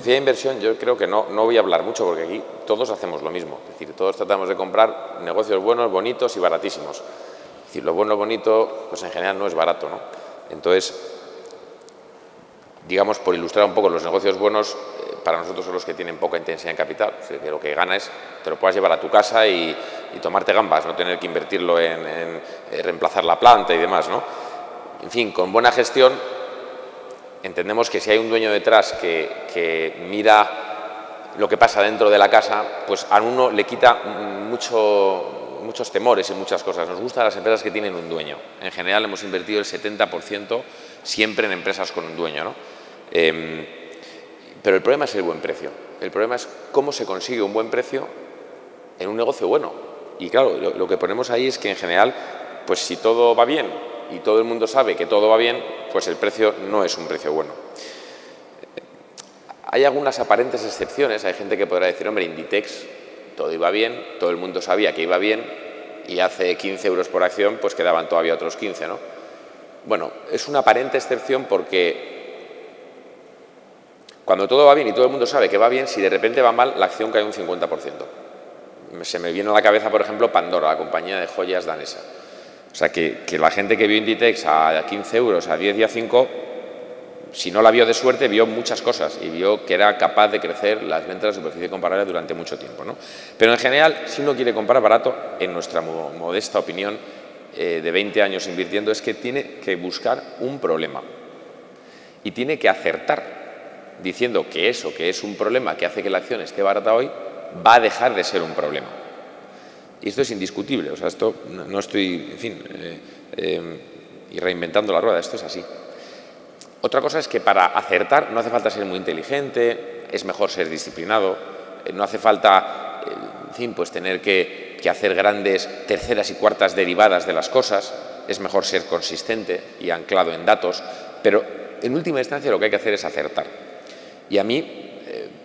filosofía de inversión yo creo que no voy a hablar mucho porque aquí todos hacemos lo mismo. Es decir, todos tratamos de comprar negocios buenos, bonitos y baratísimos. Es decir, lo bueno, bonito, pues en general no es barato, ¿no? Entonces, digamos, por ilustrar un poco, los negocios buenos para nosotros son los que tienen poca intensidad en capital. O sea, que lo que ganas te lo puedas llevar a tu casa y tomarte gambas, no tener que invertirlo en reemplazar la planta y demás, ¿no? En fin, con buena gestión entendemos que si hay un dueño detrás que mira lo que pasa dentro de la casa, pues a uno le quita muchos temores y muchas cosas. Nos gustan las empresas que tienen un dueño. En general hemos invertido el 70% siempre en empresas con un dueño, ¿no? Pero el problema es el buen precio. El problema es cómo se consigue un buen precio en un negocio bueno. Y claro, lo que ponemos ahí es que en general, pues si todo va bien y todo el mundo sabe que todo va bien, pues el precio no es un precio bueno. Hay algunas aparentes excepciones. Hay gente que podrá decir, hombre, Inditex, todo iba bien, todo el mundo sabía que iba bien y hace 15 euros por acción, pues quedaban todavía otros 15, ¿no? Bueno, es una aparente excepción porque cuando todo va bien y todo el mundo sabe que va bien, si de repente va mal, la acción cae un 50%. Se me viene a la cabeza, por ejemplo, Pandora, la compañía de joyas danesa. O sea, que la gente que vio Inditex a 15 euros, a 10 y a 5, si no la vio de suerte, vio muchas cosas y vio que era capaz de crecer las ventas de superficie comparable durante mucho tiempo, ¿no? Pero en general, si uno quiere comprar barato, en nuestra modesta opinión de 20 años invirtiendo, es que tiene que buscar un problema y tiene que acertar diciendo que eso, que es un problema que hace que la acción esté barata hoy, va a dejar de ser un problema. Y esto es indiscutible. O sea, esto no estoy, en fin, y reinventando la rueda, esto es así. Otra cosa es que para acertar no hace falta ser muy inteligente, es mejor ser disciplinado, no hace falta, en fin, pues tener que hacer grandes terceras y cuartas derivadas de las cosas, es mejor ser consistente y anclado en datos, pero en última instancia lo que hay que hacer es acertar. Y a mí,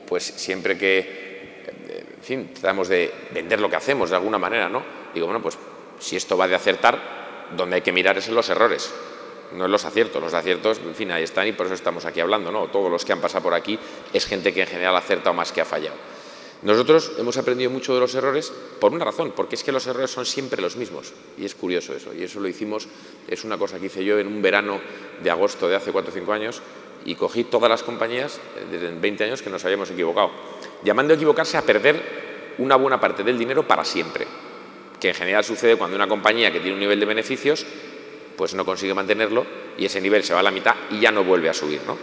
pues siempre que, en fin, tratamos de vender lo que hacemos de alguna manera, ¿no? Digo, bueno, pues si esto va de acertar, donde hay que mirar es en los errores, no en los aciertos. Los aciertos, en fin, ahí están y por eso estamos aquí hablando, ¿no? Todos los que han pasado por aquí es gente que en general ha acertado más que ha fallado. Nosotros hemos aprendido mucho de los errores por una razón, porque es que los errores son siempre los mismos. Y es curioso eso. Y eso lo hicimos, es una cosa que hice yo en un verano de agosto de hace 4 o 5 años, y cogí todas las compañías desde 20 años que nos habíamos equivocado, llamando a equivocarse a perder una buena parte del dinero para siempre, que en general sucede cuando una compañía que tiene un nivel de beneficios pues no consigue mantenerlo y ese nivel se va a la mitad y ya no vuelve a subir, ¿no?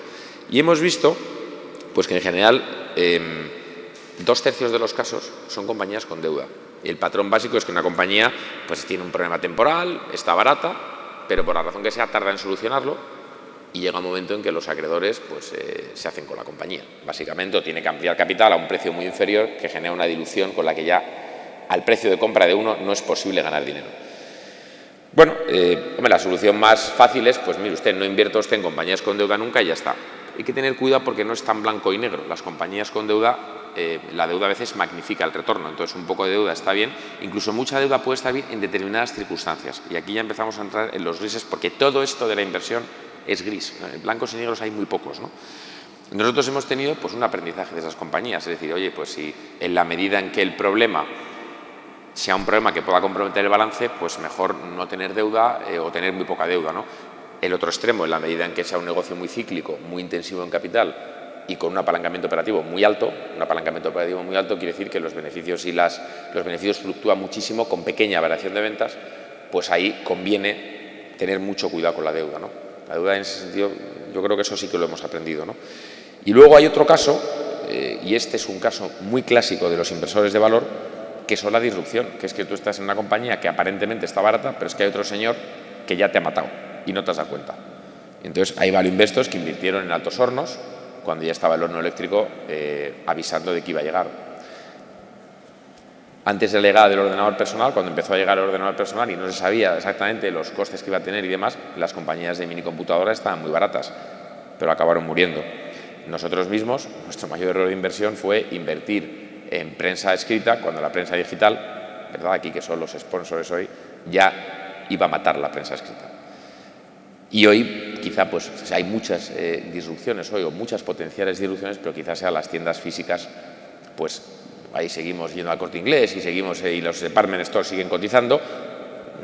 Y hemos visto pues que en general 2/3 de los casos son compañías con deuda. Y el patrón básico es que una compañía pues tiene un problema temporal, está barata, pero por la razón que sea tarda en solucionarlo y llega un momento en que los acreedores pues, se hacen con la compañía, básicamente, o tiene que ampliar capital a un precio muy inferior que genera una dilución con la que ya al precio de compra de uno no es posible ganar dinero. Bueno, hombre, la solución más fácil es, pues mire usted, no invierta usted en compañías con deuda nunca y ya está. Hay que tener cuidado porque no es tan blanco y negro. Las compañías con deuda, la deuda a veces magnifica el retorno, entonces un poco de deuda está bien, incluso mucha deuda puede estar bien en determinadas circunstancias. Y aquí ya empezamos a entrar en los grises porque todo esto de la inversión es gris. Blancos y negros hay muy pocos, ¿no? Nosotros hemos tenido pues, un aprendizaje de esas compañías, es decir, oye, pues si en la medida en que el problema sea un problema que pueda comprometer el balance, pues mejor no tener deuda o tener muy poca deuda, ¿no? El otro extremo, en la medida en que sea un negocio muy cíclico, muy intensivo en capital y con un apalancamiento operativo muy alto, quiere decir que los beneficios fluctúan muchísimo con pequeña variación de ventas, pues ahí conviene tener mucho cuidado con la deuda, ¿no? La deuda en ese sentido, yo creo que eso sí que lo hemos aprendido, ¿no? Y luego hay otro caso, y este es un caso muy clásico de los inversores de valor, que son la disrupción, que es que tú estás en una compañía que aparentemente está barata, pero es que hay otro señor que ya te ha matado y no te has dado cuenta. Entonces hay value investors que invirtieron en Altos Hornos cuando ya estaba el horno eléctrico avisando de que iba a llegar. Antes de la llegada del ordenador personal, cuando empezó a llegar el ordenador personal y no se sabía exactamente los costes que iba a tener y demás, las compañías de minicomputadoras estaban muy baratas, pero acabaron muriendo. Nosotros mismos, nuestro mayor error de inversión fue invertir en prensa escrita cuando la prensa digital, ¿verdad? Aquí que son los sponsors hoy, ya iba a matar la prensa escrita. Y hoy quizá pues hay muchas disrupciones hoy o muchas potenciales disrupciones, pero quizás sean las tiendas físicas, pues ahí seguimos yendo al Corte Inglés y seguimos y los department stores siguen cotizando.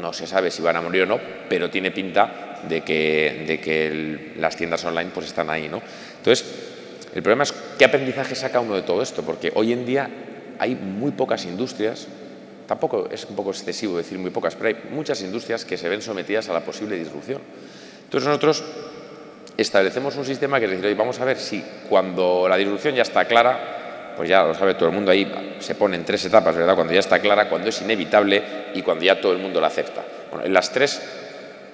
No se sabe si van a morir o no, pero tiene pinta de que las tiendas online pues están ahí, ¿no? Entonces, el problema es qué aprendizaje saca uno de todo esto, porque hoy en día hay muy pocas industrias, tampoco es un poco excesivo decir muy pocas, pero hay muchas industrias que se ven sometidas a la posible disrupción. Entonces nosotros establecemos un sistema que es decir, oye, vamos a ver si cuando la disrupción ya está clara, pues ya lo sabe todo el mundo, ahí se pone en 3 etapas, ¿verdad? Cuando ya está clara, cuando es inevitable y cuando ya todo el mundo la acepta. Bueno, en las 3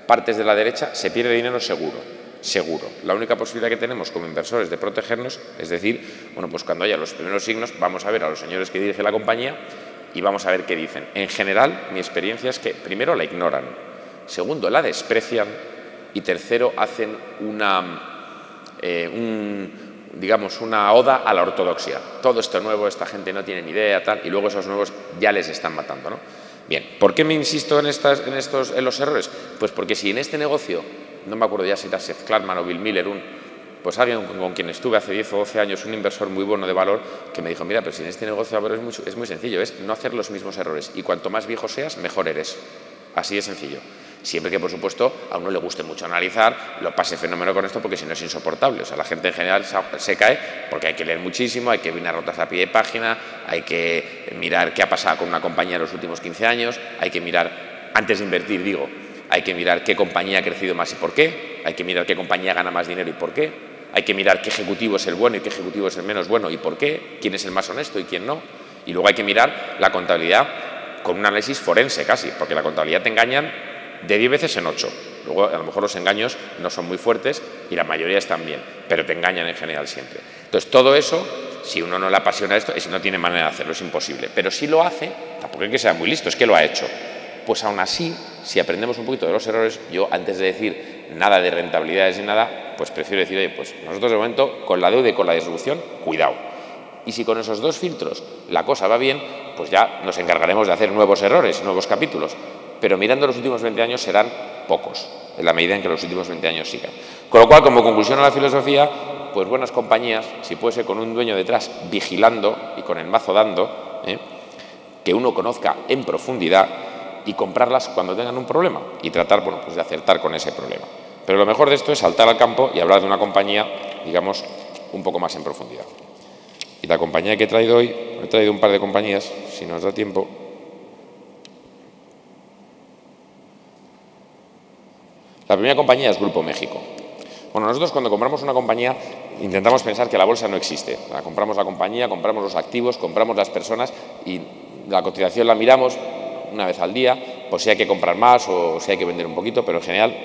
partes de la derecha se pierde dinero seguro. Seguro. La única posibilidad que tenemos como inversores de protegernos es decir, bueno, pues cuando haya los primeros signos, vamos a ver a los señores que dirigen la compañía y vamos a ver qué dicen. En general, mi experiencia es que primero la ignoran, segundo la desprecian y tercero hacen digamos, una oda a la ortodoxia. Todo esto nuevo, esta gente no tiene ni idea, tal, y luego esos nuevos ya les están matando, ¿no? Bien, ¿por qué me insisto en los errores? Pues porque si en este negocio, no me acuerdo ya si era Seth Klarman o Bill Miller, pues alguien con quien estuve hace 10 o 12 años, un inversor muy bueno de valor, que me dijo, mira, pero si en este negocio es muy sencillo, es no hacer los mismos errores, y cuanto más viejo seas, mejor eres. Así de sencillo. Siempre que, por supuesto, a uno le guste mucho analizar, lo pase fenómeno con esto, porque si no es insoportable. O sea, la gente en general se cae porque hay que leer muchísimo, hay que mirar notas a pie de página, hay que mirar qué ha pasado con una compañía en los últimos 15 años, hay que mirar, antes de invertir, digo, hay que mirar qué compañía ha crecido más y por qué, hay que mirar qué compañía gana más dinero y por qué, hay que mirar qué ejecutivo es el bueno y qué ejecutivo es el menos bueno y por qué, quién es el más honesto y quién no. Y luego hay que mirar la contabilidad con un análisis forense casi, porque la contabilidad te engañan de 10 veces en 8. Luego, a lo mejor los engaños no son muy fuertes y la mayoría están bien, pero te engañan en general siempre. Entonces, todo eso, si uno no le apasiona esto, no tiene manera de hacerlo, es imposible. Pero si lo hace, tampoco hay que sea muy listo, es que lo ha hecho. Pues aún así, si aprendemos un poquito de los errores, yo antes de decir nada de rentabilidades ni nada, pues prefiero decir, oye, pues nosotros de momento, con la deuda y con la disrupción, cuidado. Y si con esos 2 filtros la cosa va bien, pues ya nos encargaremos de hacer nuevos errores, nuevos capítulos. Pero mirando los últimos 20 años serán pocos, en la medida en que los últimos 20 años sigan. Con lo cual, como conclusión a la filosofía, pues buenas compañías, si puede ser con un dueño detrás vigilando y con el mazo dando, que uno conozca en profundidad y comprarlas cuando tengan un problema y tratar, bueno, pues de acertar con ese problema. Pero lo mejor de esto es saltar al campo y hablar de una compañía, digamos, un poco más en profundidad. Y la compañía que he traído hoy, he traído un par de compañías, si nos da tiempo. La primera compañía es Grupo México. Bueno, nosotros cuando compramos una compañía intentamos pensar que la bolsa no existe. Compramos la compañía, compramos los activos, compramos las personas y la cotización la miramos una vez al día, por si hay que comprar más o si hay que vender un poquito, pero en general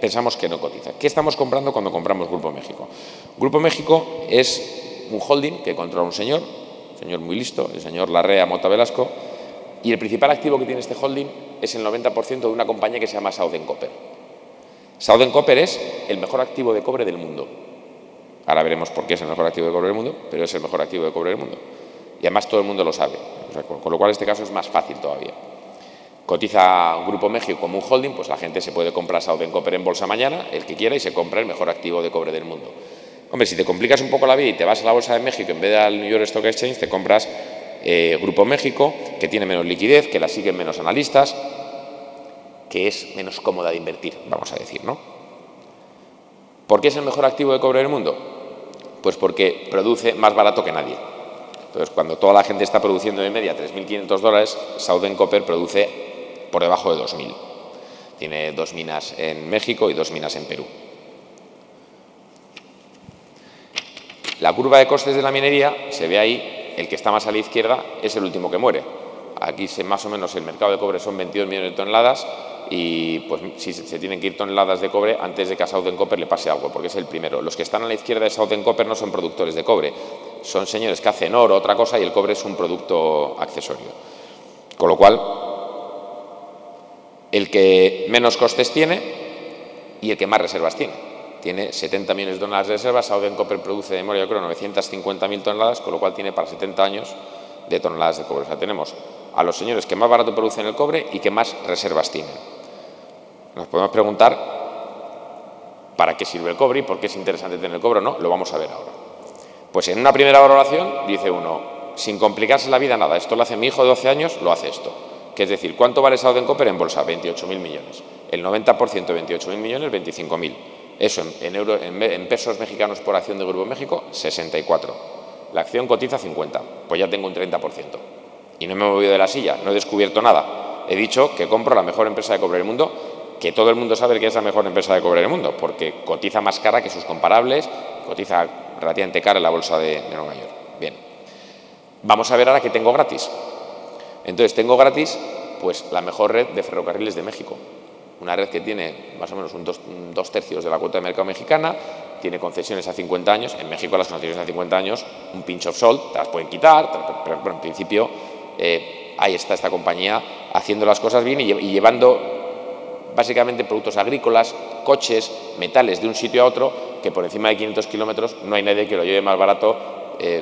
pensamos que no cotiza. ¿Qué estamos comprando cuando compramos Grupo México? Grupo México es un holding que controla un señor muy listo, el señor Larrea Mota Velasco, y el principal activo que tiene este holding es el 90% de una compañía que se llama Southern Copper. Southern Copper es el mejor activo de cobre del mundo. Ahora veremos por qué es el mejor activo de cobre del mundo, pero es el mejor activo de cobre del mundo. Y además todo el mundo lo sabe, o sea, con lo cual este caso es más fácil todavía. Cotiza Grupo México como un holding, pues la gente se puede comprar Southern Copper en bolsa mañana, el que quiera, y se compra el mejor activo de cobre del mundo. Hombre, si te complicas un poco la vida y te vas a la bolsa de México en vez de al New York Stock Exchange, te compras Grupo México, que tiene menos liquidez, que la siguen menos analistas, que es menos cómoda de invertir, vamos a decir, ¿no? ¿Por qué es el mejor activo de cobre del mundo? Pues porque produce más barato que nadie. Entonces, cuando toda la gente está produciendo de media $3.500, Southern Copper produce por debajo de 2.000. Tiene 2 minas en México y 2 minas en Perú. La curva de costes de la minería, se ve ahí, el que está más a la izquierda es el último que muere. Aquí más o menos el mercado de cobre son 22 millones de toneladas y pues si se tienen que ir toneladas de cobre antes de que a Southern Copper le pase algo, porque es el primero. Los que están a la izquierda de Southern Copper no son productores de cobre, son señores que hacen oro, otra cosa, y el cobre es un producto accesorio. Con lo cual, el que menos costes tiene y el que más reservas tiene. Tiene 70 millones de toneladas de reservas, Southern Copper produce de memoria, yo creo, 950.000 toneladas, con lo cual tiene para 70 años de toneladas de cobre. O sea, tenemos a los señores que más barato producen el cobre y que más reservas tienen. Nos podemos preguntar, para qué sirve el cobre y por qué es interesante tener el cobre o no, lo vamos a ver ahora. Pues en una primera valoración dice uno, sin complicarse la vida nada, esto lo hace mi hijo de 12 años, lo hace esto. Que es decir, ¿cuánto vale Southern Copper en bolsa? 28.000 millones. El 90% de 28.000 millones, 25.000. Eso en pesos mexicanos por acción de Grupo México, 64. La acción cotiza 50, pues ya tengo un 30%. Y no me he movido de la silla, no he descubierto nada. He dicho que compro la mejor empresa de cobre del mundo, que todo el mundo sabe que es la mejor empresa de cobre del mundo, porque cotiza más cara que sus comparables, cotiza relativamente cara en la bolsa de Nueva York. Bien, vamos a ver ahora qué tengo gratis. Entonces, tengo gratis pues la mejor red de ferrocarriles de México. Una red que tiene más o menos dos tercios de la cuota de mercado mexicana, tiene concesiones a 50 años. En México las concesiones a 50 años, un pinch of salt, te las pueden quitar, pero en principio ahí está esta compañía haciendo las cosas bien y llevando básicamente productos agrícolas, coches, metales de un sitio a otro, que por encima de 500 kilómetros no hay nadie que lo lleve más barato,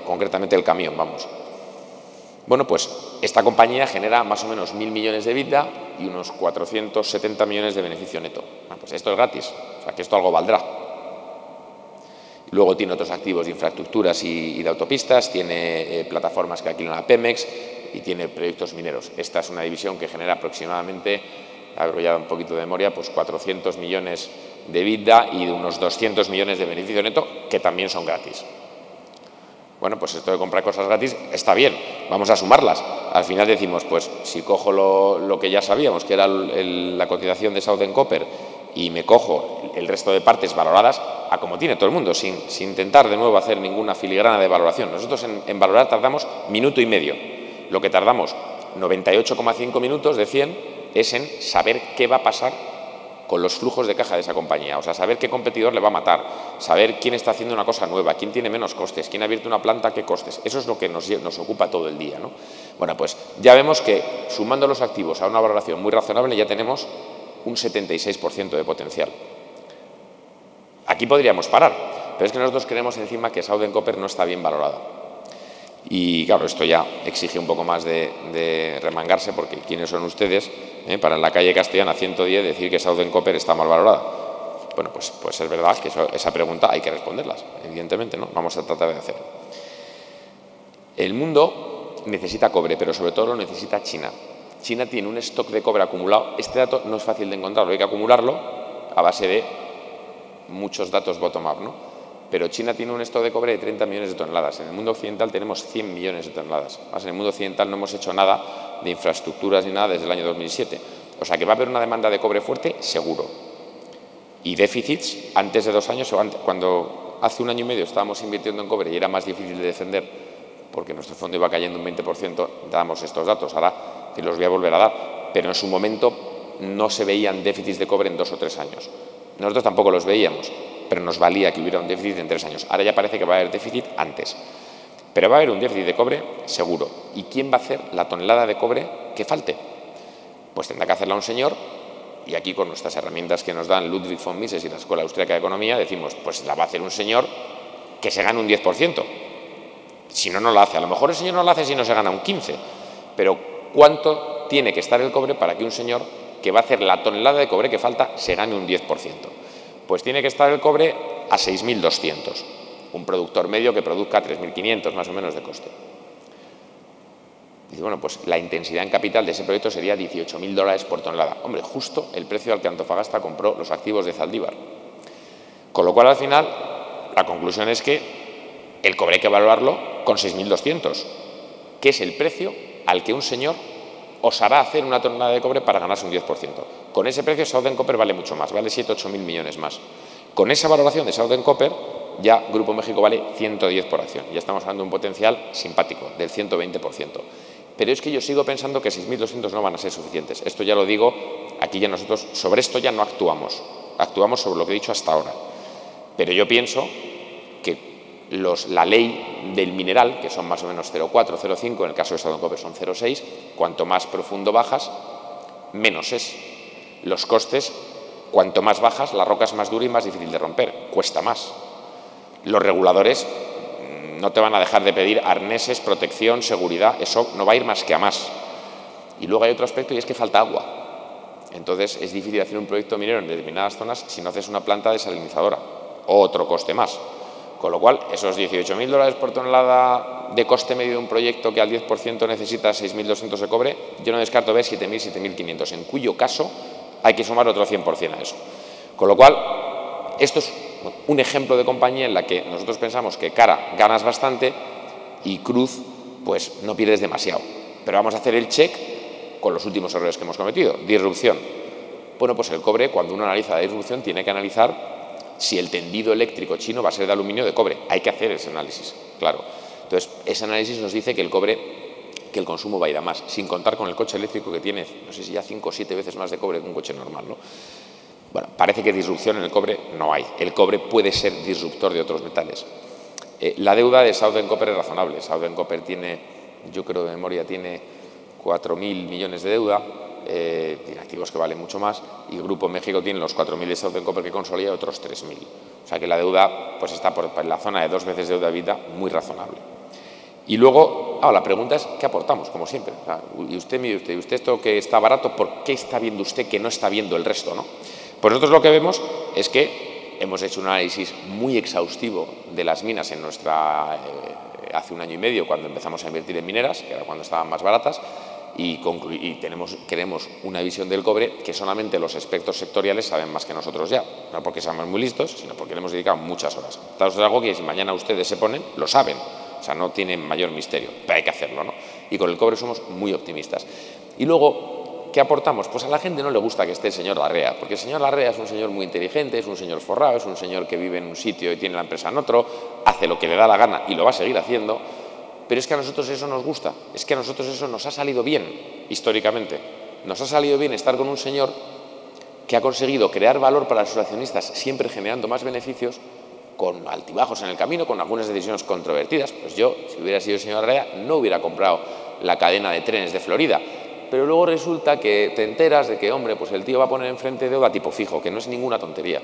concretamente el camión, vamos. Bueno, pues esta compañía genera más o menos 1.000 millones de EBITDA y unos 470 millones de beneficio neto. Bueno, pues esto es gratis, o sea que esto algo valdrá. Luego tiene otros activos de infraestructuras y de autopistas, tiene plataformas que alquilan a Pemex y tiene proyectos mineros. Esta es una división que genera aproximadamente, hago ya un poquito de memoria, pues 400 millones de EBITDA y de unos 200 millones de beneficio neto que también son gratis. Bueno, pues esto de comprar cosas gratis está bien, vamos a sumarlas. Al final decimos, pues si cojo lo que ya sabíamos, que era la cotización de Southern Copper, y me cojo el resto de partes valoradas a como tiene todo el mundo, sin intentar de nuevo hacer ninguna filigrana de valoración. Nosotros en valorar tardamos minuto y medio. Lo que tardamos 98,5 minutos de 100 es en saber qué va a pasar con los flujos de caja de esa compañía, o sea, saber qué competidor le va a matar, saber quién está haciendo una cosa nueva, quién tiene menos costes, quién ha abierto una planta, qué costes. Eso es lo que nos ocupa todo el día, ¿no? Bueno, pues ya vemos que sumando los activos a una valoración muy razonable ya tenemos un 76% de potencial. Aquí podríamos parar, pero es que nosotros creemos encima que Southern Copper no está bien valorada. Y claro, esto ya exige un poco más de remangarse, porque ¿quiénes son ustedes para en la calle Castellana 110 decir que Southern Copper está mal valorada? Bueno, pues es verdad que esa pregunta hay que responderlas, evidentemente, ¿no? Vamos a tratar de hacerlo. El mundo necesita cobre, pero sobre todo lo necesita China. China tiene un stock de cobre acumulado. Este dato no es fácil de encontrarlo, hay que acumularlo a base de muchos datos bottom-up, ¿no? Pero China tiene un stock de cobre de 30 millones de toneladas. En el mundo occidental tenemos 100 millones de toneladas. Más en el mundo occidental no hemos hecho nada de infraestructuras ni nada desde el año 2007. O sea que va a haber una demanda de cobre fuerte, seguro. Y déficits, antes de 2 años, cuando hace 1 año y medio estábamos invirtiendo en cobre y era más difícil de defender porque nuestro fondo iba cayendo un 20%, dábamos estos datos. Ahora los voy a volver a dar. Pero en su momento no se veían déficits de cobre en 2 o 3 años. Nosotros tampoco los veíamos, pero nos valía que hubiera un déficit en 3 años. Ahora ya parece que va a haber déficit antes. Pero va a haber un déficit de cobre seguro. ¿Y quién va a hacer la tonelada de cobre que falte? Pues tendrá que hacerla un señor, y aquí con nuestras herramientas que nos dan Ludwig von Mises y la Escuela Austríaca de Economía, decimos, pues la va a hacer un señor que se gane un 10%. Si no, no la hace. A lo mejor el señor no la hace si no se gana un 15%. Pero ¿cuánto tiene que estar el cobre para que un señor que va a hacer la tonelada de cobre que falta se gane un 10%? Pues tiene que estar el cobre a 6.200, un productor medio que produzca 3.500 más o menos de coste. Dice, bueno, pues la intensidad en capital de ese proyecto sería $18.000 por tonelada. Hombre, justo el precio al que Antofagasta compró los activos de Zaldívar. Con lo cual, al final, la conclusión es que el cobre hay que valorarlo con 6.200, que es el precio al que un señor osará hacer una tonelada de cobre para ganarse un 10%. Con ese precio Southern Copper vale mucho más, vale 7-8 mil millones más. Con esa valoración de Southern Copper ya Grupo México vale 110 por acción. Ya estamos hablando de un potencial simpático del 120%. Pero es que yo sigo pensando que 6.200 no van a ser suficientes. Esto ya lo digo, aquí ya nosotros sobre esto ya no actuamos. Actuamos sobre lo que he dicho hasta ahora. Pero yo pienso que la ley del mineral, que son más o menos 0,4, 0,5, en el caso de Southern Copper son 0,6, cuanto más profundo bajas, menos es. Los costes, cuanto más bajas, la roca es más dura y más difícil de romper, cuesta más. Los reguladores no te van a dejar de pedir arneses, protección, seguridad, eso no va a ir más que a más. Y luego hay otro aspecto y es que falta agua. Entonces es difícil hacer un proyecto minero en determinadas zonas si no haces una planta desalinizadora, otro coste más. Con lo cual, esos $18.000 por tonelada de coste medio de un proyecto que al 10% necesita 6.200 de cobre, yo no descarto ver 7.000, 7.500, en cuyo caso hay que sumar otro 100% a eso. Con lo cual, esto es un ejemplo de compañía en la que nosotros pensamos que cara ganas bastante y cruz pues no pierdes demasiado. Pero vamos a hacer el check con los últimos errores que hemos cometido. Disrupción. Bueno, pues el cobre, cuando uno analiza la disrupción, tiene que analizar si el tendido eléctrico chino va a ser de aluminio o de cobre. Hay que hacer ese análisis, claro. Entonces, ese análisis nos dice que el cobre, que el consumo va a ir a más, sin contar con el coche eléctrico que tiene, no sé si ya 5 o 7 veces más de cobre que un coche normal, ¿no? Bueno, parece que disrupción en el cobre no hay. El cobre puede ser disruptor de otros metales. La deuda de Southern Copper es razonable. Southern Copper tiene, yo creo de memoria, tiene 4.000 millones de deuda. Tiene activos que valen mucho más, y el Grupo México tiene los 4.000 de Southern Copper que consolida y otros 3.000. O sea que la deuda pues está por la zona de 2 veces deuda vida, muy razonable. Y luego, la pregunta es, ¿qué aportamos? Como siempre. O sea, y usted esto que está barato, ¿por qué está viendo usted que no está viendo el resto, no? Pues nosotros lo que vemos es que hemos hecho un análisis muy exhaustivo de las minas en nuestra, hace 1 año y medio, cuando empezamos a invertir en mineras, que era cuando estaban más baratas, y queremos una visión del cobre que solamente los expertos sectoriales saben más que nosotros ya. No porque seamos muy listos, sino porque le hemos dedicado muchas horas. Esto es algo que si mañana ustedes se ponen, lo saben. O sea, no tiene mayor misterio, pero hay que hacerlo, ¿no? Y con el cobre somos muy optimistas. Y luego, ¿qué aportamos? Pues a la gente no le gusta que esté el señor Larrea, porque el señor Larrea es un señor muy inteligente, es un señor forrado, es un señor que vive en un sitio y tiene la empresa en otro, hace lo que le da la gana y lo va a seguir haciendo. Pero es que a nosotros eso nos gusta, es que a nosotros eso nos ha salido bien históricamente. Nos ha salido bien estar con un señor que ha conseguido crear valor para sus accionistas, siempre generando más beneficios, con altibajos en el camino, con algunas decisiones controvertidas. Pues yo, si hubiera sido el señor Larrea, no hubiera comprado la cadena de trenes de Florida. Pero luego resulta que te enteras de que, hombre, pues el tío va a poner enfrente deuda tipo fijo, que no es ninguna tontería.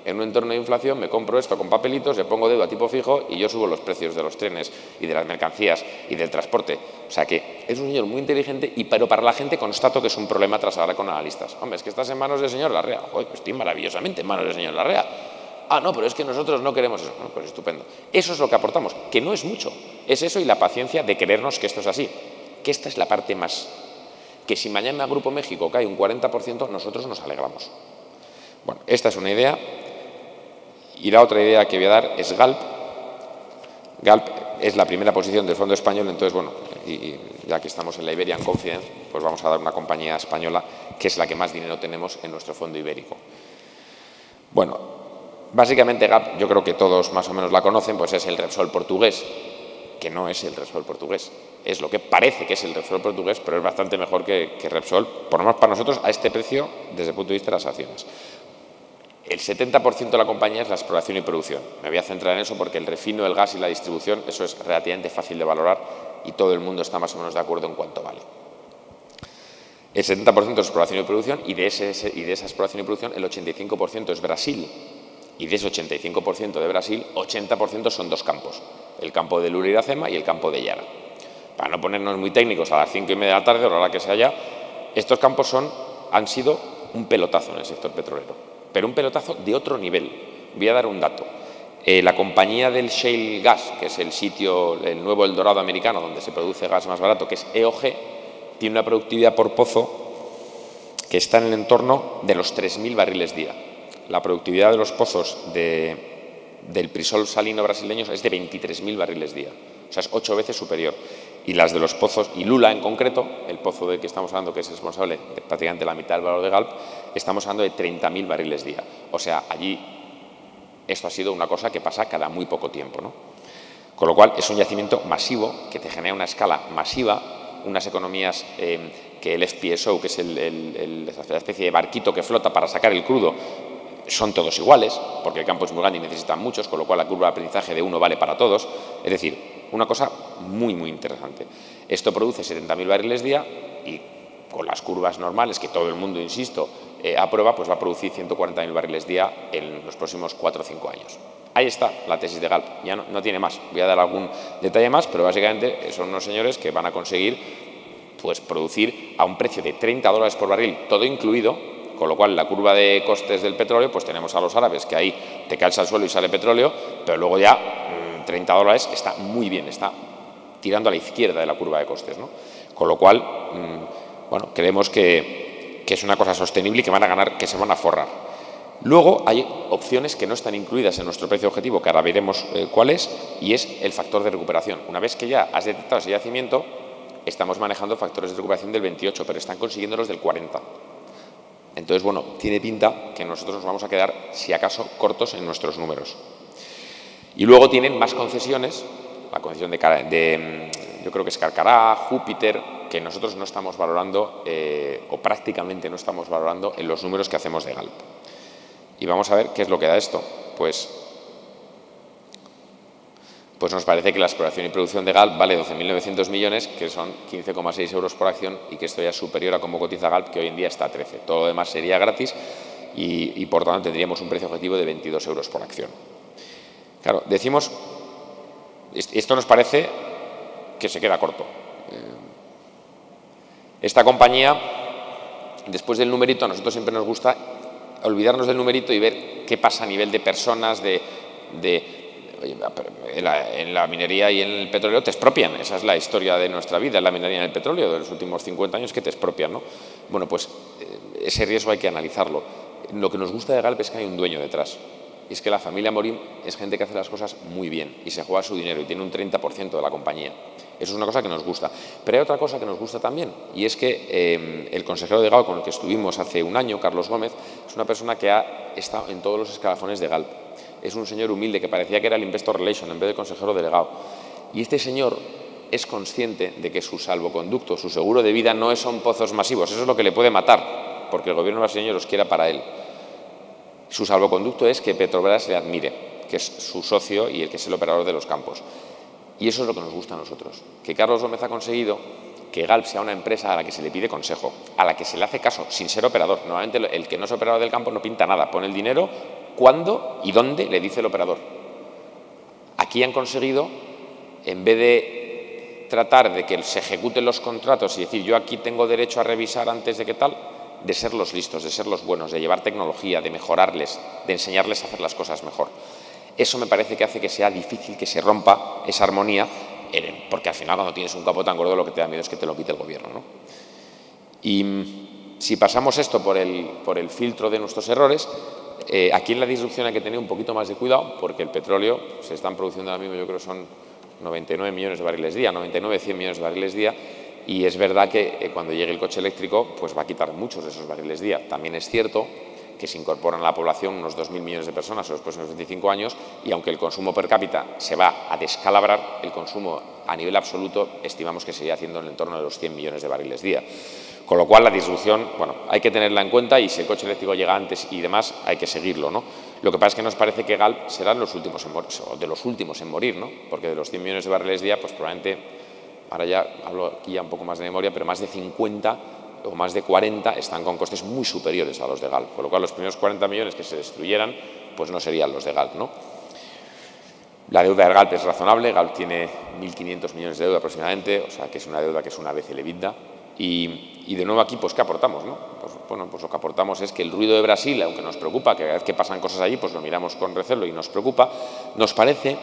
En un entorno de inflación me compro esto con papelitos, le pongo deuda tipo fijo y yo subo los precios de los trenes y de las mercancías y del transporte. O sea que es un señor muy inteligente, pero para la gente constato que es un problema trasladar con analistas. Hombre, es que estás en manos del señor Larrea. Joder, pues estoy maravillosamente en manos del señor Larrea. No, pero es que nosotros no queremos eso. Pues estupendo. Eso es lo que aportamos, que no es mucho. Es eso y la paciencia de creernos que esto es así. Que esta es la parte más... Que si mañana Grupo México cae un 40%, nosotros nos alegramos. Bueno, esta es una idea. Y la otra idea que voy a dar es Galp. Galp es la primera posición del fondo español, entonces, bueno, y ya que estamos en la Iberian Confidence, pues vamos a dar una compañía española que es la que más dinero tenemos en nuestro fondo ibérico. Bueno, básicamente Galp, yo creo que todos más o menos la conocen, pues es el Repsol portugués, que no es el Repsol portugués. Es lo que parece que es el Repsol portugués, pero es bastante mejor que Repsol, por lo menos para nosotros, a este precio, desde el punto de vista de las acciones. El 70% de la compañía es la exploración y producción. Me voy a centrar en eso porque el refino, el gas y la distribución, eso es relativamente fácil de valorar y todo el mundo está más o menos de acuerdo en cuánto vale. El 70% es exploración y producción y de esa exploración y producción el 85% es Brasil. Y de ese 85% de Brasil, 80% son 2 campos. El campo de Lula y Iracema y el campo de Yara. Para no ponernos muy técnicos a las 5:30 de la tarde, o a la hora que sea ya, estos campos han sido un pelotazo en el sector petrolero. Pero un pelotazo de otro nivel. Voy a dar un dato. La compañía del shale gas, que es el sitio, el nuevo El Dorado americano, donde se produce gas más barato, que es EOG, tiene una productividad por pozo que está en el entorno de los 3.000 barriles día. La productividad de los pozos del Prisol salino brasileño es de 23.000 barriles día. O sea, es 8 veces superior. Y las de los pozos, y Lula en concreto, el pozo del que estamos hablando, que es responsable de prácticamente la mitad del valor de Galp, estamos hablando de 30.000 barriles día. O sea, allí esto ha sido una cosa que pasa cada muy poco tiempo, ¿no? Con lo cual, es un yacimiento masivo que te genera una escala masiva, unas economías que el FPSO, que es la especie de barquito que flota para sacar el crudo, son todos iguales, porque el campo es muy grande y necesitan muchos, con lo cual la curva de aprendizaje de uno vale para todos. Es decir, una cosa muy, muy interesante. Esto produce 70.000 barriles día y con las curvas normales, que todo el mundo, insisto, aprueba, pues va a producir 140.000 barriles día en los próximos 4 o 5 años. Ahí está la tesis de Galp, ya no tiene más. Voy a dar algún detalle más, pero básicamente son unos señores que van a conseguir pues producir a un precio de $30 por barril, todo incluido, con lo cual la curva de costes del petróleo, pues tenemos a los árabes que ahí te calza al suelo y sale petróleo, pero luego ya $30 está muy bien, está tirando a la izquierda de la curva de costes, ¿no? Con lo cual, bueno, creemos que es una cosa sostenible y que van a ganar, que se van a forrar. Luego hay opciones que no están incluidas en nuestro precio objetivo, que ahora veremos cuál es, y es el factor de recuperación. Una vez que ya has detectado ese yacimiento, estamos manejando factores de recuperación del 28, pero están consiguiendo los del 40. Entonces, bueno, tiene pinta que nosotros nos vamos a quedar, si acaso, cortos en nuestros números. Y luego tienen más concesiones, la concesión yo creo que es Carcará, Júpiter, que nosotros no estamos valorando, o prácticamente no estamos valorando en los números que hacemos de Galp. Y vamos a ver qué es lo que da esto. Pues nos parece que la exploración y producción de Galp vale 12.900 millones, que son 15,6 euros por acción, y que esto ya es superior a cómo cotiza Galp, que hoy en día está a 13. Todo lo demás sería gratis y por tanto tendríamos un precio objetivo de 22 euros por acción. Claro, decimos, esto nos parece que se queda corto. Esta compañía, después del numerito, a nosotros siempre nos gusta olvidarnos del numerito y ver qué pasa a nivel de personas, en la minería y en el petróleo te expropian. Esa es la historia de nuestra vida, en la minería y en el petróleo, de los últimos 50 años, que te expropian, ¿no? Bueno, pues ese riesgo hay que analizarlo. Lo que nos gusta de Galp es que hay un dueño detrás. Y es que la familia Morín es gente que hace las cosas muy bien y se juega su dinero y tiene un 30% de la compañía. Eso es una cosa que nos gusta. Pero hay otra cosa que nos gusta también, y es que el consejero de Galp con el que estuvimos hace un año, Carlos Gómez, es una persona que ha estado en todos los escalafones de Galp. Es un señor humilde que parecía que era el Investor Relation en vez de consejero delegado. Y este señor es consciente de que su salvoconducto, su seguro de vida, no son pozos masivos. Eso es lo que le puede matar, porque el gobierno brasileño los quiera para él. Su salvoconducto es que Petrobras le admire, que es su socio y el que es el operador de los campos. Y eso es lo que nos gusta a nosotros, que Carlos Gómez ha conseguido que Galp sea una empresa a la que se le pide consejo, a la que se le hace caso, sin ser operador. Normalmente el que no es operador del campo no pinta nada, pone el dinero cuándo y dónde le dice el operador. Aquí han conseguido, en vez de tratar de que se ejecuten los contratos y decir yo aquí tengo derecho a revisar antes de qué tal, de ser los listos, de ser los buenos, de llevar tecnología, de mejorarles, de enseñarles a hacer las cosas mejor. Eso me parece que hace que sea difícil que se rompa esa armonía, porque al final cuando tienes un capo tan gordo lo que te da miedo es que te lo quite el gobierno, ¿no? Y si pasamos esto por el filtro de nuestros errores, aquí en la disrupción hay que tener un poquito más de cuidado, porque el petróleo se están produciendo ahora mismo, yo creo que son 99 millones de barriles día, 99, 100 millones de barriles día, y es verdad que cuando llegue el coche eléctrico pues va a quitar muchos de esos barriles día. También es cierto que se incorporan a la población unos 2.000 millones de personas en los próximos 25 años y aunque el consumo per cápita se va a descalabrar, el consumo a nivel absoluto estimamos que seguirá haciendo en el entorno de los 100 millones de barriles día. Con lo cual la disrupción, bueno, hay que tenerla en cuenta y si el coche eléctrico llega antes y demás, hay que seguirlo, ¿no? Lo que pasa es que nos parece que Galp será de los últimos en morir, ¿no? Porque de los 100 millones de barriles día, pues probablemente, ahora ya hablo aquí ya un poco más de memoria, pero más de 50 o más de 40 están con costes muy superiores a los de Galp, con lo cual los primeros 40 millones que se destruyeran pues no serían los de Galp, ¿no? La deuda de Galp es razonable, Galp tiene 1.500 millones de deuda aproximadamente, o sea que es una deuda que es una vez el EBITDA y de nuevo aquí pues ¿qué aportamos, no? Pues, bueno, pues lo que aportamos es que el ruido de Brasil, aunque nos preocupa, que cada vez que pasan cosas allí pues lo miramos con recelo y nos preocupa, nos parece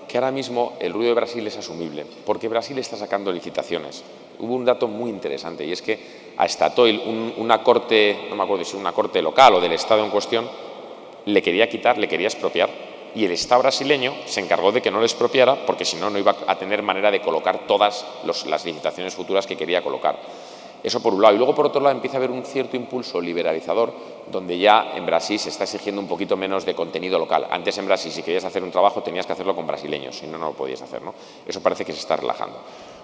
que ahora mismo el ruido de Brasil es asumible, porque Brasil está sacando licitaciones. Hubo un dato muy interesante y es que a Statoil una corte, no me acuerdo si una corte local o del Estado en cuestión, le quería quitar, le quería expropiar y el Estado brasileño se encargó de que no le expropiara porque si no, no iba a tener manera de colocar todas las licitaciones futuras que quería colocar. Eso por un lado. Y luego por otro lado empieza a haber un cierto impulso liberalizador donde ya en Brasil se está exigiendo un poquito menos de contenido local. Antes en Brasil si querías hacer un trabajo tenías que hacerlo con brasileños, si no, no lo podías hacer, ¿no? Eso parece que se está relajando.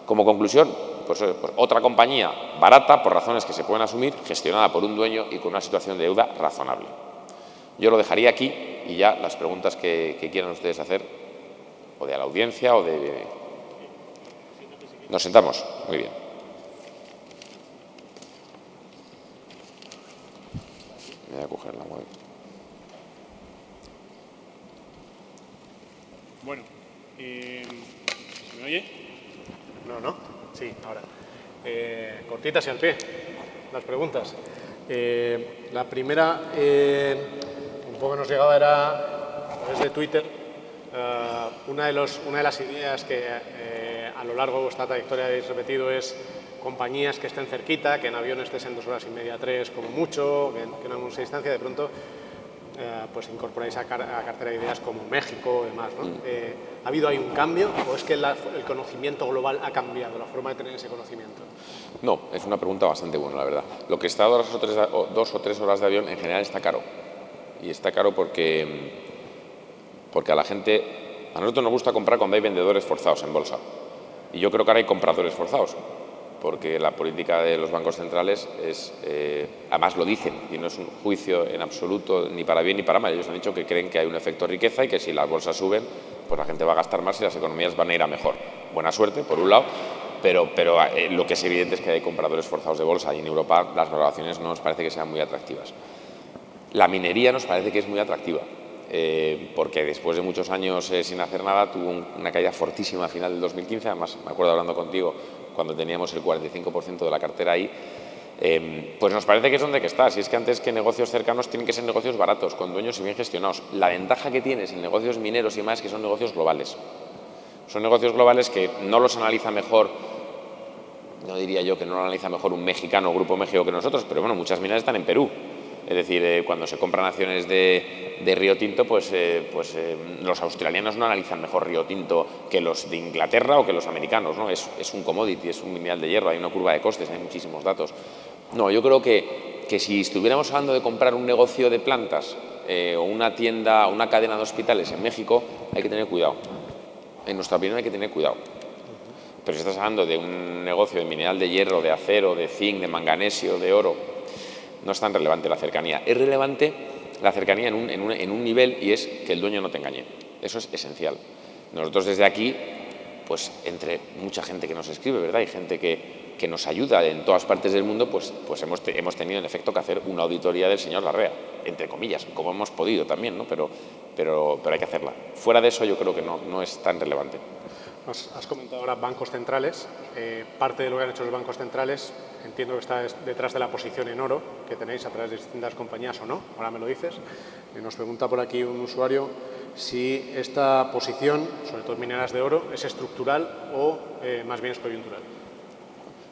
Como conclusión, pues otra compañía barata por razones que se pueden asumir, gestionada por un dueño y con una situación de deuda razonable. Yo lo dejaría aquí y ya las preguntas que quieran ustedes hacer, o de la audiencia o de... Nos sentamos. Muy bien. Me voy a coger la web. Bueno, ¿se me oye? No, ¿no? Sí, ahora. Cortitas y al pie, las preguntas. La primera, un poco nos llegaba, era desde Twitter. Una de las ideas que a lo largo de vuestra trayectoria habéis repetido es compañías que estén cerquita, que en avión estés en 2 horas y media, 3 como mucho, que no en mucha distancia. De pronto pues incorporáis a cartera de ideas como México y demás, ¿no? ¿Ha habido ahí un cambio o es que el conocimiento global ha cambiado, la forma de tener ese conocimiento? No, es una pregunta bastante buena, la verdad. Lo que está 2 o 3 horas de avión en general está caro. Y está caro porque a la gente, a nosotros nos gusta comprar cuando hay vendedores forzados en bolsa. Y yo creo que ahora hay compradores forzados, porque la política de los bancos centrales es, además lo dicen, y no es un juicio en absoluto ni para bien ni para mal. Ellos han dicho que creen que hay un efecto riqueza y que si las bolsas suben, pues la gente va a gastar más y las economías van a ir a mejor. Buena suerte, por un lado, pero lo que es evidente es que hay compradores forzados de bolsa y en Europa las valoraciones no nos parece que sean muy atractivas. La minería nos parece que es muy atractiva. Porque después de muchos años sin hacer nada tuvo una caída fortísima a final del 2015, además me acuerdo hablando contigo cuando teníamos el 45% de la cartera ahí, pues nos parece que es donde hay que estar. Si es que antes que negocios cercanos tienen que ser negocios baratos, con dueños y bien gestionados. La ventaja que tienes en negocios mineros y más es que son negocios globales. Son negocios globales que no los analiza mejor, no diría yo que no lo analiza mejor un mexicano o Grupo México que nosotros, pero bueno, muchas minas están en Perú. Es decir, cuando se compran acciones de Río Tinto, pues los australianos no analizan mejor Río Tinto que los de Inglaterra o que los americanos, ¿no? Es un commodity, es un mineral de hierro, hay una curva de costes, hay muchísimos datos. No, yo creo que si estuviéramos hablando de comprar un negocio de plantas o una tienda, una cadena de hospitales en México, hay que tener cuidado. En nuestra opinión hay que tener cuidado. Pero si estás hablando de un negocio de mineral de hierro, de acero, de zinc, de manganesio, de oro, no es tan relevante la cercanía. Es relevante la cercanía en un nivel y es que el dueño no te engañe. Eso es esencial. Nosotros desde aquí, pues entre mucha gente que nos escribe, ¿verdad? Hay gente que nos ayuda en todas partes del mundo, pues hemos tenido en efecto que hacer una auditoría del señor Larrea, entre comillas, como hemos podido también, ¿no? Pero hay que hacerla. Fuera de eso yo creo que no es tan relevante. Has comentado ahora bancos centrales. Parte de lo que han hecho los bancos centrales entiendo que está detrás de la posición en oro que tenéis a través de distintas compañías o no, ahora me lo dices. Nos pregunta por aquí un usuario si esta posición, sobre todo en mineras de oro, es estructural o más bien es coyuntural.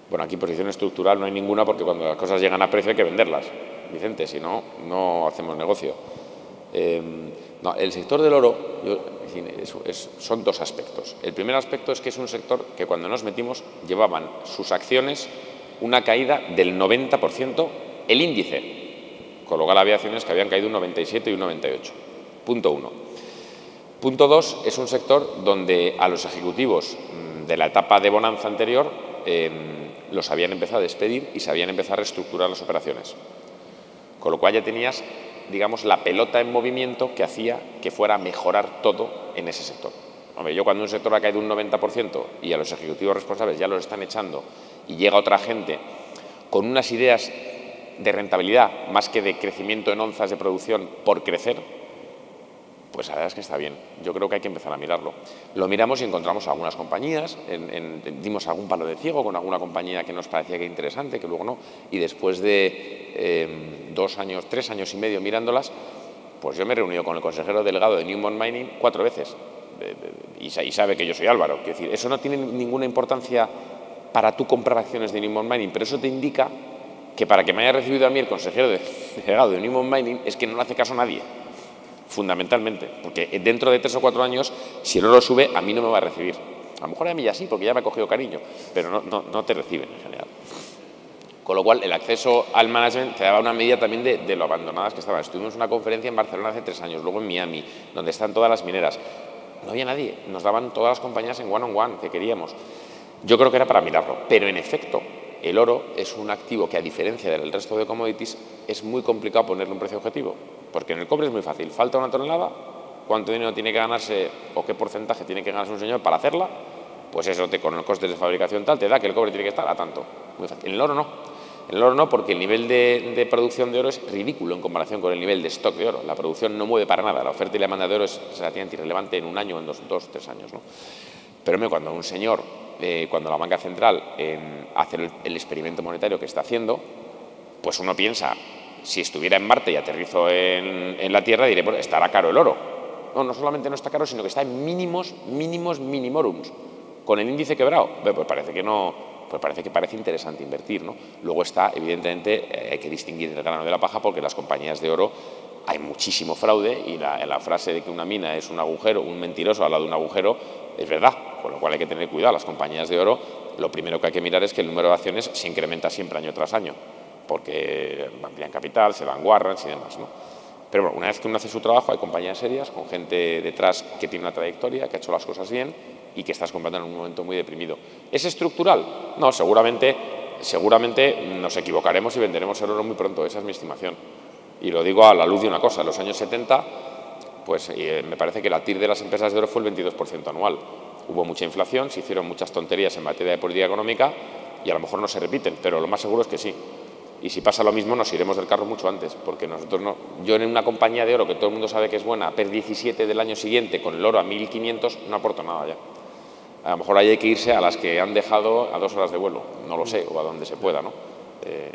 Bueno, aquí posición estructural no hay ninguna porque cuando las cosas llegan a precio hay que venderlas, Vicente, si no, no hacemos negocio. No, el sector del oro son 2 aspectos. El primer aspecto es que es un sector que cuando nos metimos llevaban sus acciones una caída del 90%, el índice, con lo cual había acciones que habían caído un 97 y un 98. Punto 1. Punto 2, es un sector donde a los ejecutivos de la etapa de bonanza anterior los habían empezado a despedir y se habían empezado a reestructurar las operaciones. Con lo cual ya tenías, digamos, la pelota en movimiento que hacía que fuera a mejorar todo en ese sector. Hombre, yo cuando un sector ha caído un 90% y a los ejecutivos responsables ya los están echando y llega otra gente con unas ideas de rentabilidad más que de crecimiento en onzas de producción por crecer, pues la verdad es que está bien. Yo creo que hay que empezar a mirarlo. Lo miramos y encontramos algunas compañías, dimos algún palo de ciego con alguna compañía que nos parecía que interesante, que luego no, y después de 2 años, 3 años y medio mirándolas, pues yo me he reunido con el consejero delegado de Newmont Mining 4 veces, y sabe que yo soy Álvaro. Quiero decir, eso no tiene ninguna importancia para tú comprar acciones de Newmont Mining, pero eso te indica que para que me haya recibido a mí el consejero delegado de Newmont Mining es que no le hace caso a nadie. Fundamentalmente, porque dentro de 3 o 4 años, si el oro sube, a mí no me va a recibir. A lo mejor a mí ya sí, porque ya me ha cogido cariño, pero no te reciben en general. Con lo cual, el acceso al management te daba una medida también de lo abandonadas que estaban. Estuvimos en una conferencia en Barcelona hace 3 años, luego en Miami, donde están todas las mineras. No había nadie, nos daban todas las compañías en one-on-one que queríamos. Yo creo que era para mirarlo, pero en efecto, el oro es un activo que, a diferencia del resto de commodities, es muy complicado ponerle un precio objetivo. Porque en el cobre es muy fácil. Falta una tonelada, ¿cuánto dinero tiene que ganarse o qué porcentaje tiene que ganarse un señor para hacerla? Pues eso, con el coste de fabricación tal, te da que el cobre tiene que estar a tanto. Muy fácil. En el oro no. En el oro no, porque el nivel de producción de oro es ridículo en comparación con el nivel de stock de oro. La producción no mueve para nada. La oferta y la demanda de oro es relativamente irrelevante en un año, en 2, 3 años, ¿no? Pero cuando un señor, cuando la banca central hace el experimento monetario que está haciendo, pues uno piensa, si estuviera en Marte y aterrizo en la Tierra, diré, pues estará caro el oro. No, no solamente no está caro, sino que está en mínimos, mínimos, minimorums, con el índice quebrado. Pues parece que no, pues parece interesante invertir, ¿no? Luego está, evidentemente, hay que distinguir el grano de la paja, porque las compañías de oro hay muchísimo fraude, y la frase de que una mina es un agujero, un mentiroso al lado de un agujero, es verdad, con lo cual hay que tener cuidado. Las compañías de oro, lo primero que hay que mirar es que el número de acciones se incrementa siempre año tras año, porque amplían capital, se dan warrants y demás, ¿no? Pero bueno, una vez que uno hace su trabajo, hay compañías serias, con gente detrás que tiene una trayectoria, que ha hecho las cosas bien y que estás comprando en un momento muy deprimido. ¿Es estructural? No, seguramente nos equivocaremos y venderemos el oro muy pronto, esa es mi estimación. Y lo digo a la luz de una cosa: en los años 70, pues me parece que la TIR de las empresas de oro fue el 22% anual. Hubo mucha inflación, se hicieron muchas tonterías en materia de política económica y a lo mejor no se repiten, pero lo más seguro es que sí. Y si pasa lo mismo, nos iremos del carro mucho antes, porque nosotros no. Yo, en una compañía de oro que todo el mundo sabe que es buena, PER 17 del año siguiente, con el oro a 1500, no aporto nada ya. A lo mejor ahí hay que irse a las que han dejado a 2 horas de vuelo, no lo sé, o a donde se pueda, ¿no?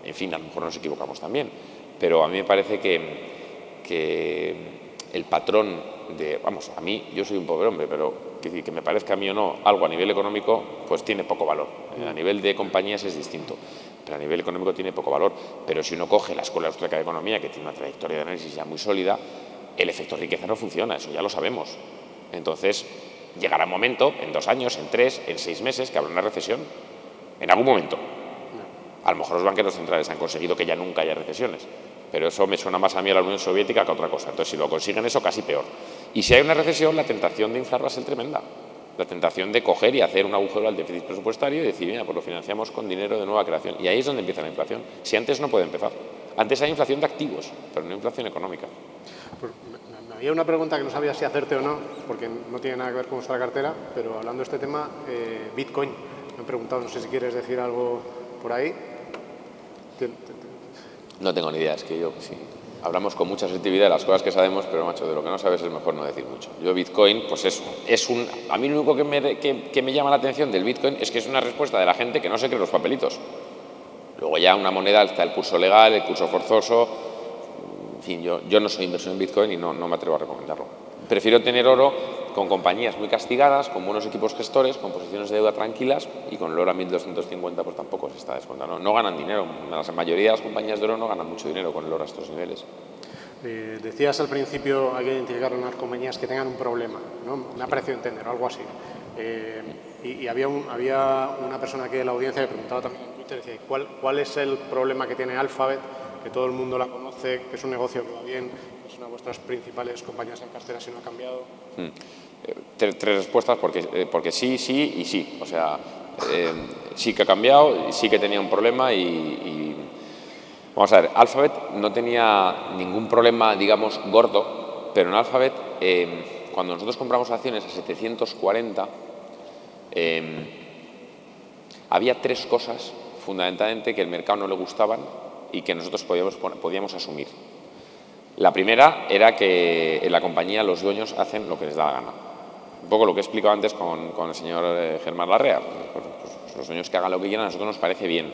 En fin, a lo mejor nos equivocamos también, pero a mí me parece que el patrón de, vamos, a mí, yo soy un pobre hombre, pero que me parezca a mí o no algo a nivel económico, pues tiene poco valor. A nivel de compañías es distinto, pero a nivel económico tiene poco valor. Pero si uno coge la Escuela Austríaca de Economía, que tiene una trayectoria de análisis ya muy sólida, el efecto riqueza no funciona, eso ya lo sabemos. Entonces, llegará un momento, en 2 años, en 3, en 6 meses, que habrá una recesión, en algún momento. A lo mejor los banqueros centrales han conseguido que ya nunca haya recesiones, pero eso me suena más a mí a la Unión Soviética que a otra cosa. Entonces, si lo consiguen eso, casi peor. Y si hay una recesión, la tentación de inflar va a ser tremenda. La tentación de coger y hacer un agujero al déficit presupuestario y decir, mira, pues lo financiamos con dinero de nueva creación. Y ahí es donde empieza la inflación. Si antes no puede empezar. Antes hay inflación de activos, pero no inflación económica. Pues, me había una pregunta que no sabía si hacerte o no, porque no tiene nada que ver con nuestra cartera, pero hablando de este tema, Bitcoin. Me han preguntado, no sé si quieres decir algo por ahí. No tengo ni idea, es que yo sí. Hablamos con mucha asertividad de las cosas que sabemos, pero, macho, de lo que no sabes es mejor no decir mucho. Yo, Bitcoin, pues a mí lo único que me llama la atención del Bitcoin es que es una respuesta de la gente que no se cree los papelitos. Luego ya una moneda está el curso legal, el curso forzoso. En fin, yo no soy inversor en Bitcoin y no me atrevo a recomendarlo. Prefiero tener oro con compañías muy castigadas, con buenos equipos gestores, con posiciones de deuda tranquilas, y con el oro a 1250 pues tampoco se está descontando. No ganan dinero. La mayoría de las compañías de oro no ganan mucho dinero con el oro a estos niveles. Decías al principio, hay que identificar unas compañías que tengan un problema, ¿no? Me ha parecido entender, algo así. Y había una persona que en la audiencia me preguntaba también en Twitter, decía, ¿cuál es el problema que tiene Alphabet? Que todo el mundo la conoce, que es un negocio que va bien, que es una de vuestras principales compañías en cartera, si no ha cambiado. 3 respuestas, porque sí, sí y sí. O sea, sí que ha cambiado, sí que tenía un problema y vamos a ver, Alphabet no tenía ningún problema, digamos, gordo, pero en Alphabet, cuando nosotros compramos acciones a 740, había 3 cosas fundamentalmente que el mercado no le gustaban y que nosotros podíamos asumir. La primera era que en la compañía los dueños hacen lo que les da la gana. Un poco lo que he explicado antes con el señor Germán Larrea. Pues los dueños que hagan lo que quieran a nosotros nos parece bien.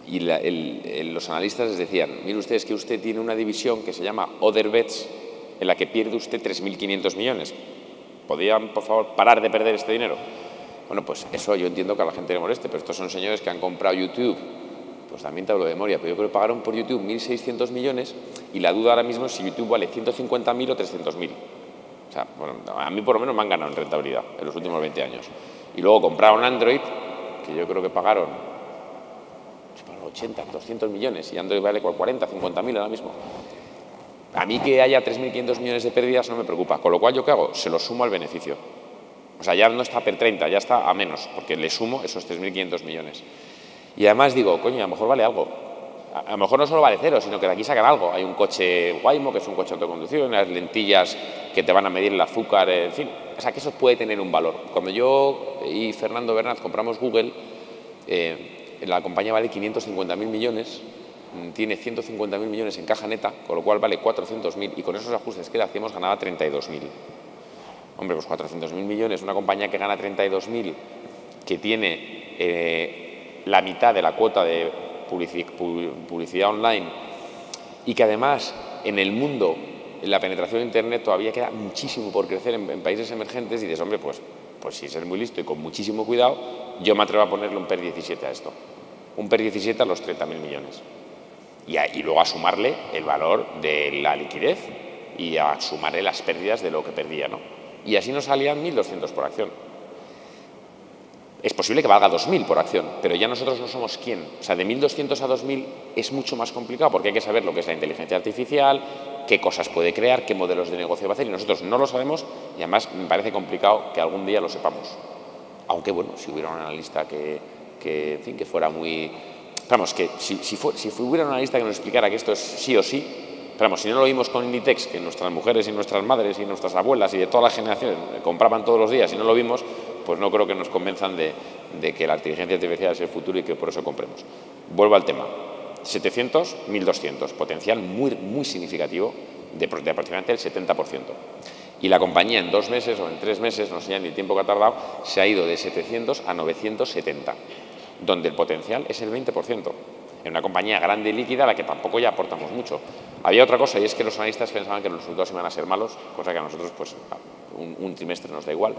Y los analistas les decían, mire ustedes que usted tiene una división que se llama Other Bets, en la que pierde usted 3.500 millones. ¿Podrían, por favor, parar de perder este dinero? Bueno, pues eso yo entiendo que a la gente le moleste, pero estos son señores que han comprado YouTube. Pues también te hablo de memoria, pero yo creo que pagaron por YouTube 1.600 millones y la duda ahora mismo es si YouTube vale 150.000 o 300.000. O sea, bueno, a mí por lo menos me han ganado en rentabilidad en los últimos 20 años. Y luego compraron Android, que yo creo que pagaron 80, 200 millones y Android vale 40, 50.000 ahora mismo. A mí que haya 3.500 millones de pérdidas no me preocupa, con lo cual, ¿yo qué hago? Se lo sumo al beneficio. O sea, ya no está per 30, ya está a menos, porque le sumo esos 3.500 millones. Y además digo, coño, a lo mejor vale algo. A lo mejor no solo vale 0, sino que de aquí sacan algo. Hay un coche Waymo, que es un coche de autoconducción, unas lentillas que te van a medir el azúcar, en fin. O sea, que eso puede tener un valor. Cuando yo y Fernando Bernat compramos Google, la compañía vale 550.000 millones, tiene 150.000 millones en caja neta, con lo cual vale 400.000, y con esos ajustes que le hacíamos ganaba 32.000. Hombre, pues 400.000 millones, una compañía que gana 32.000, que tiene la mitad de la cuota de publicidad online y que además en el mundo la penetración de Internet todavía queda muchísimo por crecer en países emergentes, y dices, hombre, pues sin ser muy listo y con muchísimo cuidado, yo me atrevo a ponerle un PER 17 a esto. Un PER 17 a los 30.000 millones. Y luego a sumarle el valor de la liquidez y a sumarle las pérdidas de lo que perdía, ¿no? Y así nos salían 1.200 por acción. Es posible que valga 2.000 por acción, pero ya nosotros no somos quién. O sea, de 1.200 a 2.000 es mucho más complicado porque hay que saber lo que es la inteligencia artificial, qué cosas puede crear, qué modelos de negocio va a hacer, y nosotros no lo sabemos, y además me parece complicado que algún día lo sepamos. Aunque, bueno, si hubiera un analista en fin, que fuera muy... Vamos, que si hubiera un analista que nos explicara que esto es sí o sí, pero vamos, si no lo vimos con Inditex, que nuestras mujeres y nuestras madres y nuestras abuelas y de todas las generaciones compraban todos los días y no lo vimos, pues no creo que nos convenzan de que la inteligencia artificial es el futuro y que por eso compremos. Vuelvo al tema. 700, 1.200, potencial muy significativo de aproximadamente el 70%. Y la compañía en 2 meses o en 3 meses, no sé ya ni el tiempo que ha tardado, se ha ido de 700 a 970, donde el potencial es el 20%. En una compañía grande y líquida a la que tampoco ya aportamos mucho. Había otra cosa, y es que los analistas pensaban que los resultados iban a ser malos, cosa que a nosotros pues un trimestre nos da igual.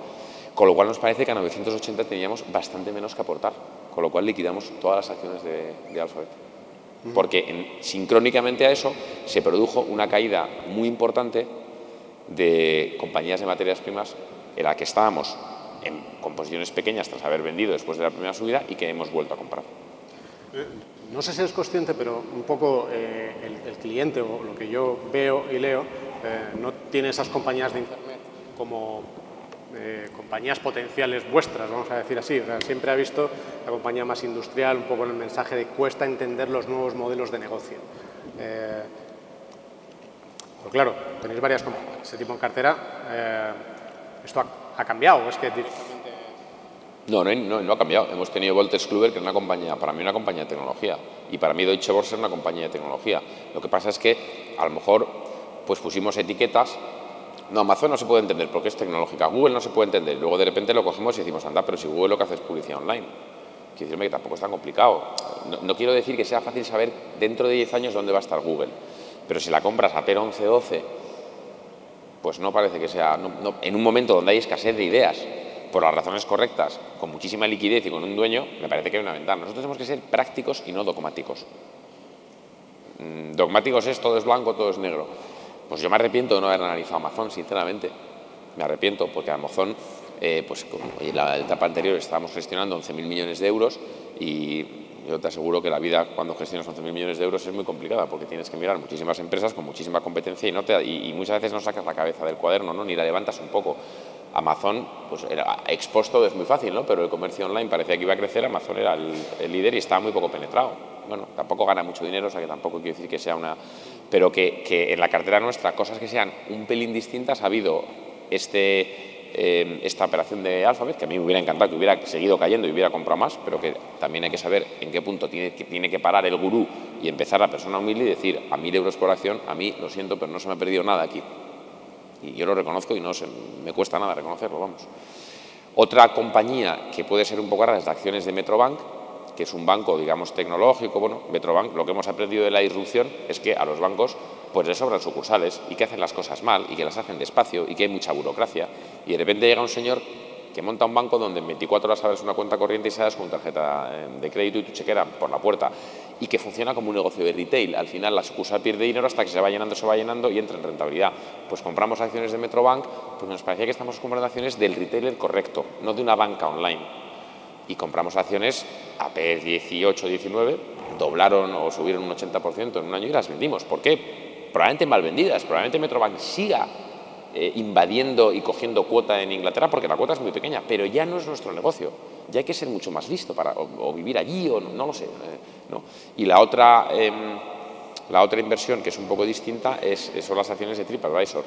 Con lo cual nos parece que a 980 teníamos bastante menos que aportar, con lo cual liquidamos todas las acciones de Alphabet. Porque sincrónicamente a eso se produjo una caída muy importante de compañías de materias primas en la que estábamos con posiciones pequeñas tras haber vendido después de la primera subida y que hemos vuelto a comprar. No sé si eres consciente, pero un poco el cliente o lo que yo veo y leo no tiene esas compañías de Internet como compañías potenciales vuestras, vamos a decir así. O sea, siempre ha visto la compañía más industrial, un poco en el mensaje de cuesta entender los nuevos modelos de negocio. Pero claro, tenéis varias compañías de ese tipo en cartera. ¿Esto ha cambiado? ¿Es que directamente...? No ha cambiado. Hemos tenido Wolters Kluwer, que es una compañía, para mí una compañía de tecnología, y para mí Deutsche Börse es una compañía de tecnología. Lo que pasa es que a lo mejor pues pusimos etiquetas. No, Amazon no se puede entender porque es tecnológica. Google no se puede entender. Luego de repente lo cogemos y decimos, anda, pero si Google lo que hace es publicidad online. Quiero decirme que tampoco es tan complicado. No quiero decir que sea fácil saber dentro de 10 años dónde va a estar Google. Pero si la compras a PER 11, 12, pues no parece que sea... en un momento donde hay escasez de ideas, por las razones correctas, con muchísima liquidez y con un dueño, me parece que hay una ventaja. Nosotros tenemos que ser prácticos y no dogmáticos. Dogmáticos es todo es blanco, todo es negro. Pues yo me arrepiento de no haber analizado Amazon, sinceramente. Me arrepiento porque Amazon, pues como en la etapa anterior estábamos gestionando 11.000 millones de euros, y yo te aseguro que la vida cuando gestionas 11.000 millones de euros es muy complicada porque tienes que mirar muchísimas empresas con muchísima competencia y muchas veces no sacas la cabeza del cuaderno, ¿no? Ni la levantas un poco. Amazon, pues era expuesto, es muy fácil, ¿no? Pero el comercio online parecía que iba a crecer, Amazon era el líder y estaba muy poco penetrado. Bueno, tampoco gana mucho dinero, o sea que tampoco quiero decir que sea una... Pero que en la cartera nuestra, cosas que sean un pelín distintas, ha habido esta operación de Alphabet, que a mí me hubiera encantado que hubiera seguido cayendo y hubiera comprado más, pero que también hay que saber en qué punto tiene que parar el gurú y empezar la persona humilde y decir, a 1.000 euros por acción, a mí, lo siento, pero no se me ha perdido nada aquí. Y yo lo reconozco y no me cuesta nada reconocerlo, vamos. Otra compañía que puede ser un poco rara es de acciones de Metrobank, que es un banco, digamos, tecnológico. Bueno, Metrobank, lo que hemos aprendido de la disrupción es que a los bancos pues les sobran sucursales y que hacen las cosas mal y que las hacen despacio y que hay mucha burocracia. Y de repente llega un señor que monta un banco donde en 24 horas abres una cuenta corriente y sales con tarjeta de crédito y tu chequera por la puerta, y que funciona como un negocio de retail. Al final la sucursal pierde dinero hasta que se va llenando y entra en rentabilidad. Pues compramos acciones de Metrobank, pues nos parecía que estamos comprando acciones del retailer correcto, no de una banca online. Y compramos acciones a PER 18, 19, doblaron o subieron un 80% en un año y las vendimos. ¿Por qué? Probablemente mal vendidas, probablemente Metrobank siga invadiendo y cogiendo cuota en Inglaterra porque la cuota es muy pequeña, pero ya no es nuestro negocio. Ya hay que ser mucho más listo para o vivir allí o no lo sé. ¿no? Y la otra inversión que es un poco distinta son las acciones de TripAdvisor,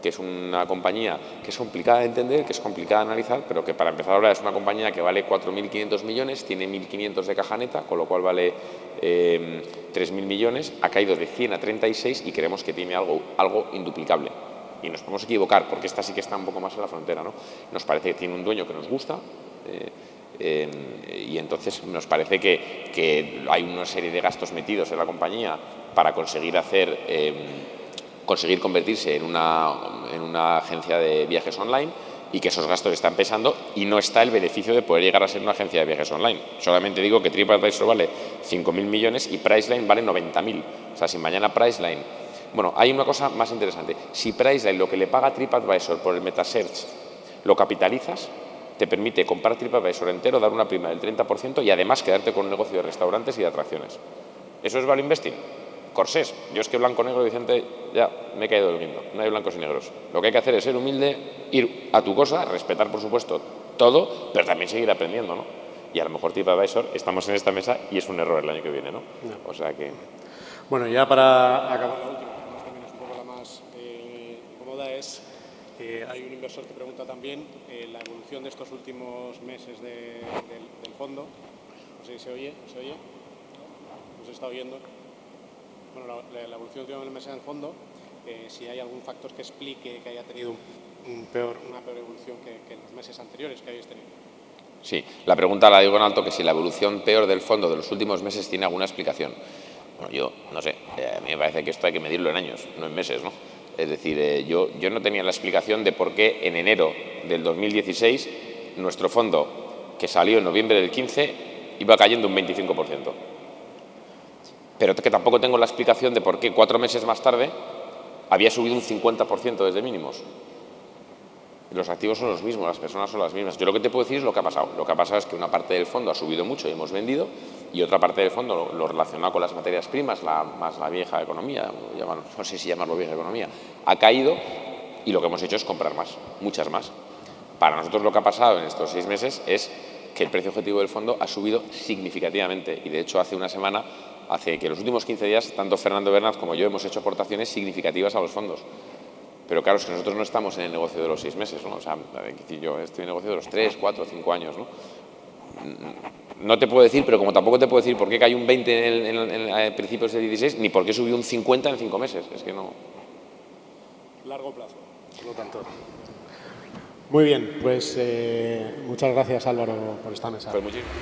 que es una compañía que es complicada de entender, que es complicada de analizar, pero que para empezar ahora es una compañía que vale 4.500 millones, tiene 1.500 de caja neta, con lo cual vale 3.000 millones, ha caído de 100 a 36 y creemos que tiene algo induplicable. Y nos podemos equivocar, porque esta sí que está un poco más en la frontera, ¿no? Nos parece que tiene un dueño que nos gusta, Y entonces nos parece que hay una serie de gastos metidos en la compañía para conseguir convertirse en una agencia de viajes online, y que esos gastos están pesando y no está el beneficio de poder llegar a ser una agencia de viajes online. Solamente digo que TripAdvisor vale 5.000 millones y Priceline vale 90.000. O sea, si mañana Priceline... Bueno, hay una cosa más interesante. Si Priceline lo que le paga a TripAdvisor por el metasearch lo capitalizas, te permite comprar TripAdvisor entero, dar una prima del 30% y además quedarte con un negocio de restaurantes y de atracciones. ¿Eso es value investing? Corsés. Yo es que blanco-negro, Vicente, ya me he caído del guindo. No hay blancos y negros. Lo que hay que hacer es ser humilde, ir a tu cosa, respetar, por supuesto, todo, pero también seguir aprendiendo, ¿no? Y a lo mejor TripAdvisor, estamos en esta mesa y es un error el año que viene, ¿no? O sea que... Bueno, ya para acabar la última, que también es un poco la más cómoda, hay un inversor que pregunta también la evolución de estos últimos meses del fondo. No sé si se oye. ¿No se está oyendo? Bueno, la evolución de los meses del fondo, si hay algún factor que explique que haya tenido una peor evolución que en los meses anteriores que habéis tenido. Sí, la pregunta la digo en alto, que si la evolución peor del fondo de los últimos meses tiene alguna explicación. Bueno, yo no sé, a mí me parece que esto hay que medirlo en años, no en meses, ¿no? Es decir, yo no tenía la explicación de por qué en enero del 2016 nuestro fondo, que salió en noviembre del 15, iba cayendo un 25%. Pero que tampoco tengo la explicación de por qué 4 meses más tarde había subido un 50% desde mínimos. Los activos son los mismos, las personas son las mismas. Yo lo que te puedo decir es lo que ha pasado. Lo que ha pasado es que una parte del fondo ha subido mucho y hemos vendido, y otra parte del fondo, lo relacionado con las materias primas, más la vieja economía, no sé si llamarlo vieja economía, ha caído, y lo que hemos hecho es comprar más, muchas más. Para nosotros lo que ha pasado en estos 6 meses es que el precio objetivo del fondo ha subido significativamente, y de hecho hace una semana, hace que los últimos 15 días, tanto Fernando Bernat como yo hemos hecho aportaciones significativas a los fondos. Pero claro, es que nosotros no estamos en el negocio de los 6 meses, ¿no? O sea, yo estoy en el negocio de los 3, 4, 5 años, ¿no? No te puedo decir, pero como tampoco te puedo decir por qué cayó un 20 en principios del 16, ni por qué subió un 50 en 5 meses. Es que no... Largo plazo, no tanto. Muy bien, pues muchas gracias, Álvaro, por esta mesa. Pues muchísimas.